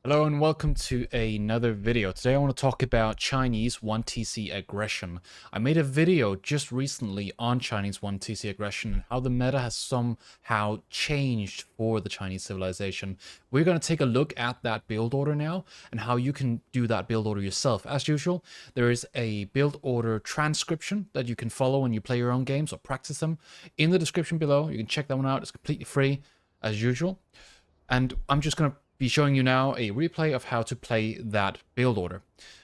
Hello and welcome to another video. Today I want to talk about Chinese 1TC aggression. I made a video just recently on Chinese 1TC aggression and how the meta has somehow changed for the Chinese civilization. We're going to take a look at that build order now and how you can do that build order yourself. As usual, there is a build order transcription that you can follow when you play your own games or practice them in the description below. You can check that one out. It's completely free as usual. And I'm just going to be showing you now a replay of how to play that build order.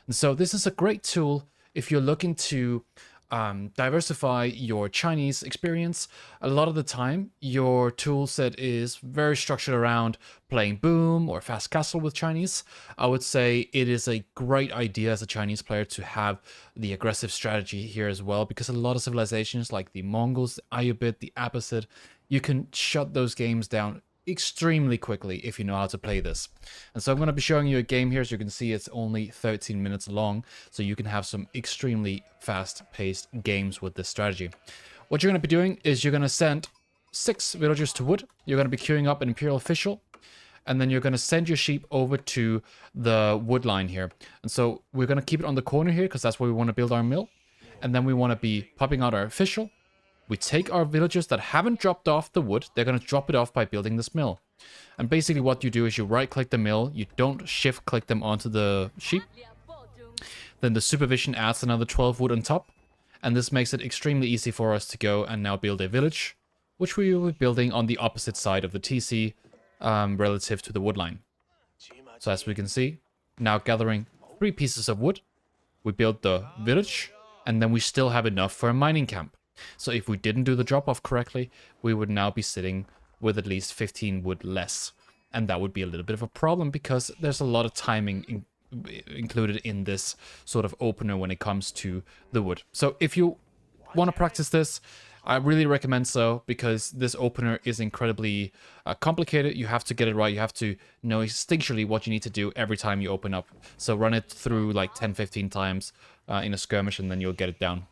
And so this is a great tool if you're looking to diversify your Chinese experience. A lot of the time, your tool set is very structured around playing Boom or Fast Castle with Chinese. I would say it is a great idea as a Chinese player to have the aggressive strategy here as well, because a lot of civilizations like the Mongols, the Ayubid, the Abbasid, you can shut those games down extremely quickly if you know how to play this. And so I'm going to be showing you a game here. So you can see it's only 13 minutes long, so you can have some extremely fast-paced games with this strategy. What you're going to be doing is you're going to send 6 villagers to wood. You're going to be queuing up an Imperial Official, and then you're going to send your sheep over to the wood line here. And so we're going to keep it on the corner here because that's where we want to build our mill. And then we want to be popping out our official. We take our villagers that haven't dropped off the wood. They're going to drop it off by building this mill. And basically what you do is you right-click the mill. You don't shift-click them onto the sheep. Then the supervision adds another 12 wood on top. And this makes it extremely easy for us to go and now build a village, which we will be building on the opposite side of the TC relative to the wood line. So as we can see, now gathering 3 pieces of wood, we build the village, and then we still have enough for a mining camp. So if we didn't do the drop-off correctly, we would now be sitting with at least 15 wood less. And that would be a little bit of a problem because there's a lot of timing included in this sort of opener when it comes to the wood. So if you want to practice this, I really recommend so, because this opener is incredibly complicated. You have to get it right. You have to know instinctually what you need to do every time you open up. So run it through like 10-15 times in a skirmish, and then you'll get it down.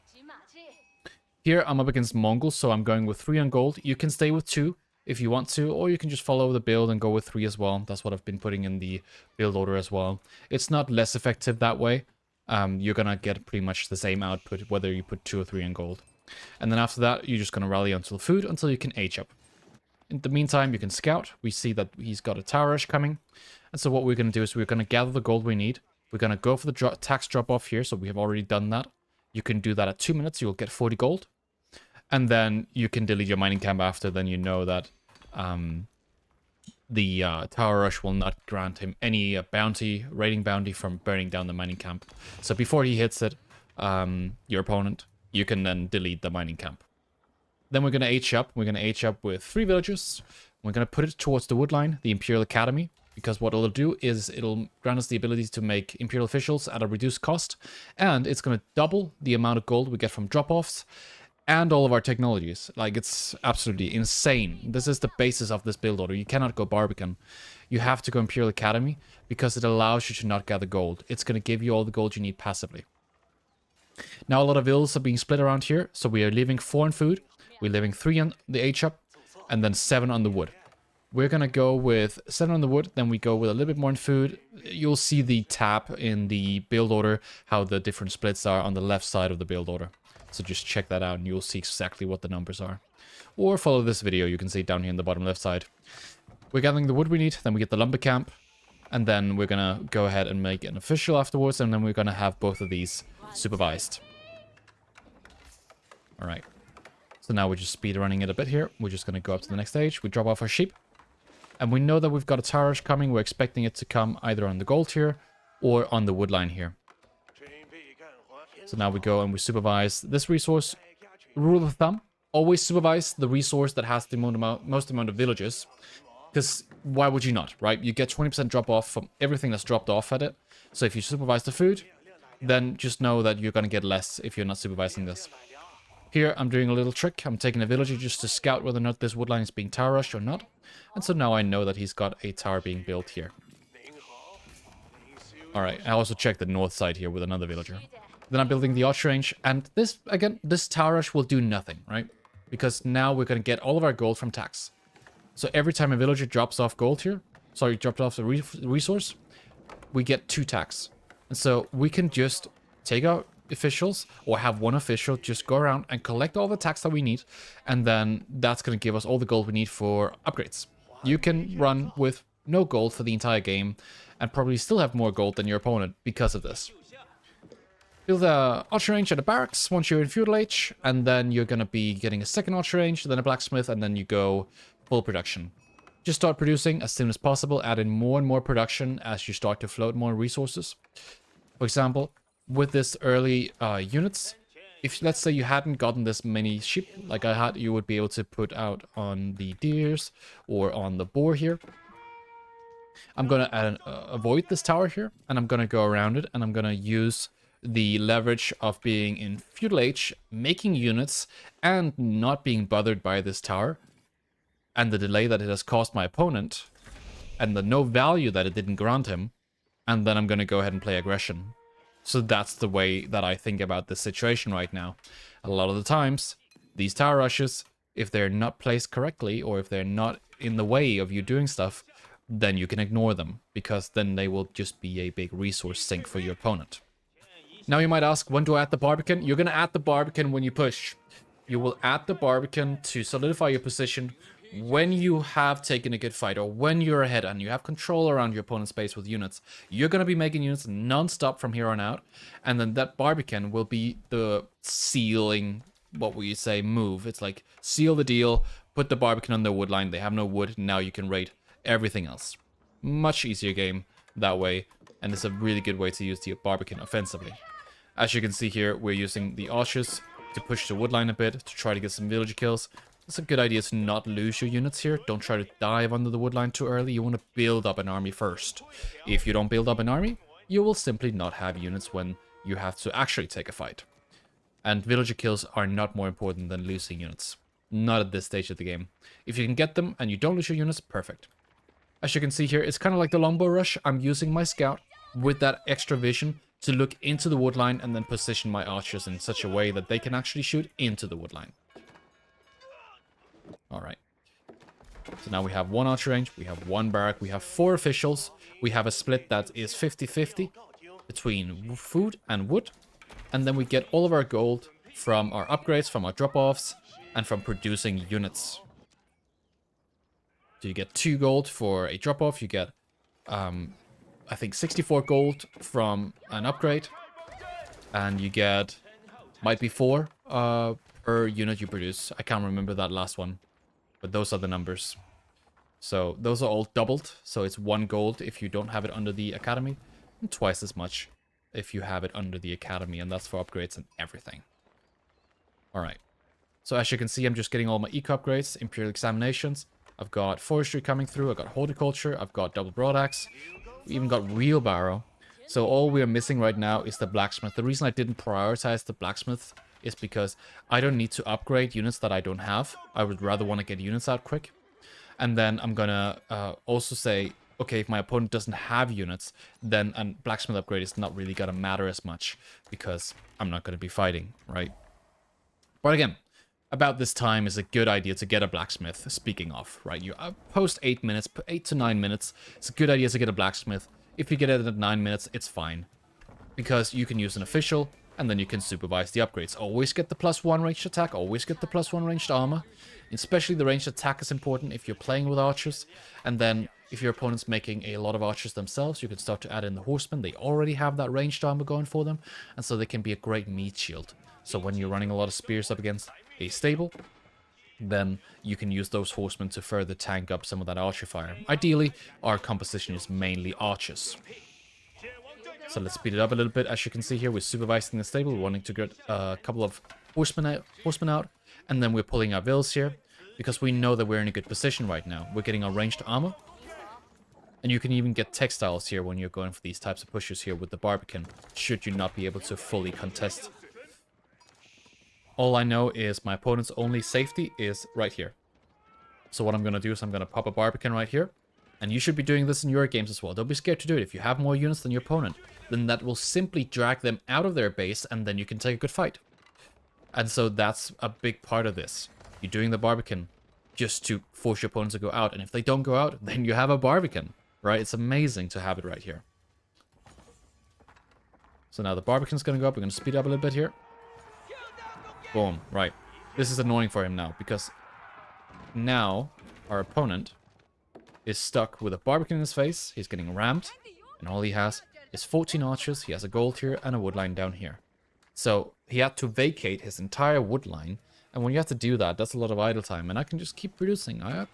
Here I'm up against Mongols, so I'm going with 3 on gold. You can stay with 2 if you want to, or you can just follow the build and go with 3 as well. That's what I've been putting in the build order as well. It's not less effective that way. You're gonna get pretty much the same output whether you put 2 or 3 on gold. And then after that, you're just gonna rally until food until you can age up. In the meantime, you can scout. We see that he's got a tower rush coming. And so what we're gonna do is we're gonna gather the gold we need. We're gonna go for the tax drop off here, so we have already done that. You can do that at 2 minutes, you'll get 40 gold. And then you can delete your mining camp after. Then you know that the Tower Rush will not grant him any rating bounty from burning down the mining camp. So before he hits it, your opponent, you can then delete the mining camp. Then we're going to H up. We're going to H up with 3 villagers. We're going to put it towards the wood line, the Imperial Academy, because what it'll do is it'll grant us the ability to make Imperial officials at a reduced cost, and it's going to double the amount of gold we get from drop-offs, and all of our technologies. Like, it's absolutely insane. This is the basis of this build order. You cannot go Barbican. You have to go Imperial Academy because it allows you to not gather gold. It's going to give you all the gold you need passively. Now a lot of villas are being split around here, so we are leaving 4 on food. We're leaving 3 on the H-up, and then 7 on the wood. We're going to go with 7 on the wood, then we go with a little bit more in food. You'll see the tab in the build order, how the different splits are on the left side of the build order. So just check that out and you'll see exactly what the numbers are. Or follow this video, you can see down here in the bottom left side. We're gathering the wood we need, then we get the lumber camp. And then we're gonna go ahead and make an official afterwards, and then we're gonna have both of these supervised. Alright. So now we're just speed running it a bit here. We're just gonna go up to the next stage. We drop off our sheep. And we know that we've got a tower rush coming. We're expecting it to come either on the gold here or on the wood line here. So now we go and we supervise this resource. Rule of thumb, always supervise the resource that has the most amount of villages. Because why would you not, right? You get 20% drop off from everything that's dropped off at it. So if you supervise the food, then just know that you're going to get less if you're not supervising this. Here, I'm doing a little trick. I'm taking a villager just to scout whether or not this woodline is being tower rushed or not. And so now I know that he's got a tower being built here. Alright, I also checked the north side here with another villager. Then I'm building the archer range, and this, again, this tower rush will do nothing, right? Because now we're going to get all of our gold from tax. So every time a villager drops off gold here, sorry, dropped off the resource, we get 2 tax. And so we can just take out officials or have one official just go around and collect all the tax that we need. And then that's going to give us all the gold we need for upgrades. You can run with no gold for the entire game and probably still have more gold than your opponent because of this. Build a archer range at a barracks once you're in Feudal Age, and then you're going to be getting a second archer range, then a blacksmith, and then you go full production. Just start producing as soon as possible, add in more and more production as you start to float more resources. For example, with this early units, if let's say you hadn't gotten this many sheep like I had, you would be able to put out on the deers or on the boar here. I'm going to avoid this tower here, and I'm going to go around it, and I'm going to use the leverage of being in Feudal Age, making units, and not being bothered by this tower, and the delay that it has cost my opponent, and the no value that it didn't grant him, and then I'm going to go ahead and play aggression. So that's the way that I think about this situation right now. A lot of the times, these tower rushes, if they're not placed correctly, or if they're not in the way of you doing stuff, then you can ignore them, because then they will just be a big resource sink for your opponent. Now you might ask, when do I add the Barbican? You're going to add the Barbican when you push. You will add the Barbican to solidify your position when you have taken a good fight, or when you're ahead and you have control around your opponent's base with units. You're going to be making units non-stop from here on out, and then that Barbican will be the sealing, what will you say, move. It's like, seal the deal, put the Barbican on their wood line, they have no wood, now you can raid everything else. Much easier game that way, and it's a really good way to use the Barbican offensively. As you can see here, we're using the archers to push the wood line a bit, to try to get some villager kills. It's a good idea to not lose your units here. Don't try to dive under the wood line too early. You want to build up an army first. If you don't build up an army, you will simply not have units when you have to actually take a fight. And villager kills are not more important than losing units. Not at this stage of the game. If you can get them and you don't lose your units, perfect. As you can see here, it's kind of like the longbow rush. I'm using my scout with that extra vision to look into the wood line and then position my archers in such a way that they can actually shoot into the wood line. Alright. So now we have one archer range, we have one barrack, we have 4 officials, we have a split that is 50-50 between food and wood, and then we get all of our gold from our upgrades, from our drop-offs, and from producing units. So you get 2 gold for a drop-off, you get I think 64 gold from an upgrade, and you get, might be 4 per unit you produce. I can't remember that last one, but those are the numbers. So those are all doubled, so it's 1 gold if you don't have it under the academy, and twice as much if you have it under the academy, and that's for upgrades and everything. Alright, so as you can see, I'm just getting all my eco upgrades, imperial examinations. I've got forestry coming through, I've got horticulture, I've got double broadaxe. We even got wheelbarrow. So all we're missing right now is the blacksmith. The reason I didn't prioritize the blacksmith is because I don't need to upgrade units that I don't have. I would rather want to get units out quick. And then I'm gonna also say, okay, if my opponent doesn't have units, then a blacksmith upgrade is not really gonna matter as much because I'm not gonna be fighting, right? But again, about this time is a good idea to get a blacksmith, speaking of, right? You post 8 minutes, 8 to 9 minutes, it's a good idea to get a blacksmith. If you get it at 9 minutes, it's fine. Because you can use an official, and then you can supervise the upgrades. Always get the +1 ranged attack, always get the +1 ranged armor. Especially the ranged attack is important if you're playing with archers. And then, if your opponent's making a lot of archers themselves, you can start to add in the horsemen. They already have that ranged armor going for them, and so they can be a great meat shield. So when you're running a lot of spears up against a stable, then you can use those horsemen to further tank up some of that archer fire. Ideally, our composition is mainly archers. So let's speed it up a little bit. As you can see here, we're supervising the stable, we're wanting to get a couple of horsemen out, and then we're pulling our vills here, because we know that we're in a good position right now. We're getting our ranged armor, and you can even get textiles here when you're going for these types of pushes here with the Barbican, should you not be able to fully contest. All I know is my opponent's only safety is right here. So what I'm going to do is I'm going to pop a Barbican right here. And you should be doing this in your games as well. Don't be scared to do it. If you have more units than your opponent, then that will simply drag them out of their base, and then you can take a good fight. And so that's a big part of this. You're doing the Barbican just to force your opponent to go out. And if they don't go out, then you have a Barbican. right? It's amazing to have it right here. So now the Barbican's going to go up. We're going to speed up a little bit here. Boom, right. This is annoying for him now, because now our opponent is stuck with a Barbican in his face. He's getting rammed, and all he has is 14 archers. He has a gold here and a wood line down here. So he had to vacate his entire wood line, and when you have to do that, that's a lot of idle time, and I can just keep producing. I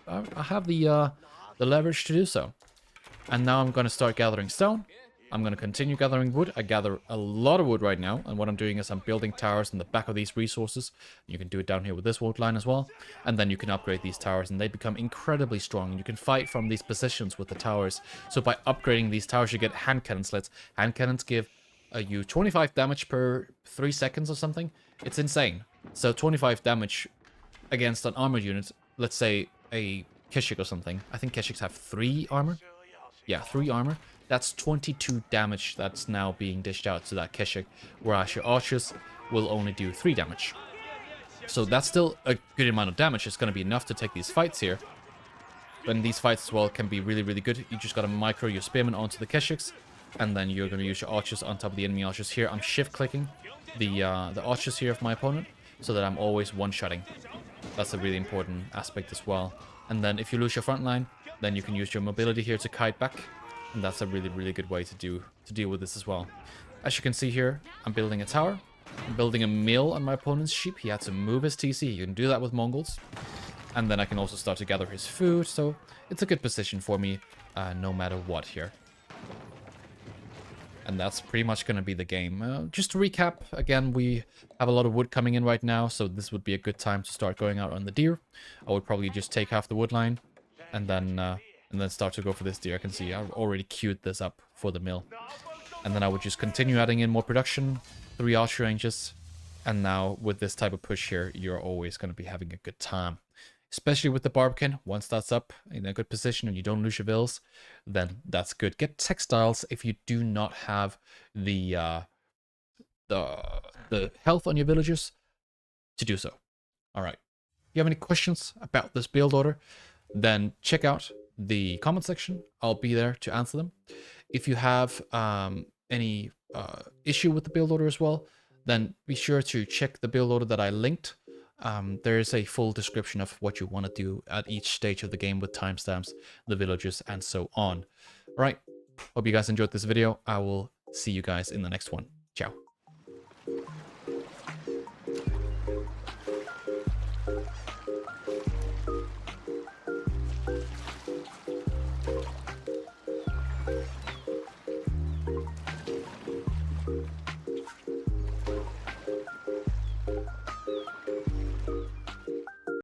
have the leverage to do so. And now I'm going to start gathering stone. I'm going to continue gathering wood. I gather a lot of wood right now, and what I'm doing is I'm building towers in the back of these resources. You can do it down here with this wood line as well, and then you can upgrade these towers, and they become incredibly strong. You can fight from these positions with the towers. So by upgrading these towers, you get hand cannon slits. Hand cannons give you 25 damage per 3 seconds or something. It's insane. So 25 damage against an armored unit, let's say a Keshik or something. I think Keshiks have 3 armor. Yeah, 3 armor. That's 22 damage that's now being dished out to that Keshik, whereas your archers will only do 3 damage. So that's still a good amount of damage. It's going to be enough to take these fights here. And these fights as well can be really, really good. You just got to micro your spearmen onto the Keshiks, and then you're going to use your archers on top of the enemy archers here. I'm shift-clicking the archers here of my opponent, so that I'm always one-shotting. That's a really important aspect as well. And then if you lose your front line, then you can use your mobility here to kite back. And that's a really, really good way to deal with this as well. As you can see here, I'm building a tower. I'm building a mill on my opponent's sheep. He had to move his TC. You can do that with Mongols. And then I can also start to gather his food. So it's a good position for me, no matter what here. And that's pretty much going to be the game. Just to recap, again, we have a lot of wood coming in right now, so this would be a good time to start going out on the deer. I would probably just take half the wood line, and then start to go for this deer. I can see I've already queued this up for the mill. And then I would just continue adding in more production, 3 archer ranges, and now with this type of push here, you're always going to be having a good time. Especially with the Barbican, once that's up in a good position and you don't lose your bills, then that's good. Get textiles if you do not have the health on your villagers to do so. All right. If you have any questions about this build order, then check out the comment section. I'll be there to answer them. If you have any issue with the build order as well, then be sure to check the build order that I linked. There is a full description of what you want to do at each stage of the game with timestamps, the villages, and so on. All right. Hope you guys enjoyed this video. I will see you guys in the next one. Ciao.